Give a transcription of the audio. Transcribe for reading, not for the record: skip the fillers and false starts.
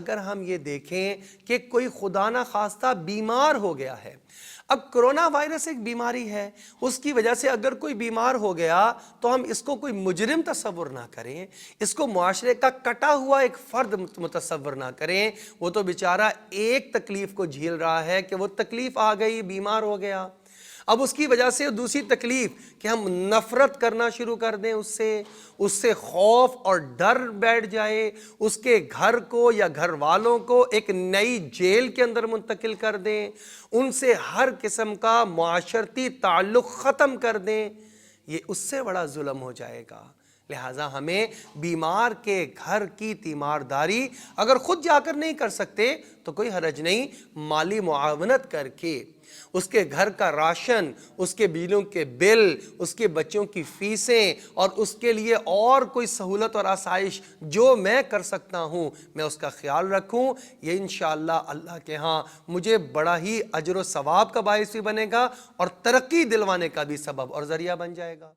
اگر ہم یہ دیکھیں کہ کوئی خدا نہ خواستہ بیمار ہو گیا ہے، اب کرونا وائرس ایک بیماری ہے، اس کی وجہ سے اگر کوئی بیمار ہو گیا تو ہم اس کو کوئی مجرم تصور نہ کریں، اس کو معاشرے کا کٹا ہوا ایک فرد متصور نہ کریں۔ وہ تو بیچارہ ایک تکلیف کو جھیل رہا ہے کہ وہ تکلیف آ گئی، بیمار ہو گیا، اب اس کی وجہ سے دوسری تکلیف کہ ہم نفرت کرنا شروع کر دیں اس سے خوف اور ڈر بیٹھ جائے، اس کے گھر کو یا گھر والوں کو ایک نئی جیل کے اندر منتقل کر دیں، ان سے ہر قسم کا معاشرتی تعلق ختم کر دیں، یہ اس سے بڑا ظلم ہو جائے گا۔ لہٰذا ہمیں بیمار کے گھر کی تیمارداری اگر خود جا کر نہیں کر سکتے تو کوئی حرج نہیں، مالی معاونت کر کے اس کے گھر کا راشن، اس کے بجلیوں کے بل، اس کے بچوں کی فیسیں اور اس کے لیے اور کوئی سہولت اور آسائش جو میں کر سکتا ہوں میں اس کا خیال رکھوں، یہ انشاءاللہ اللہ کے ہاں مجھے بڑا ہی اجر و ثواب کا باعث بھی بنے گا اور ترقی دلوانے کا بھی سبب اور ذریعہ بن جائے گا۔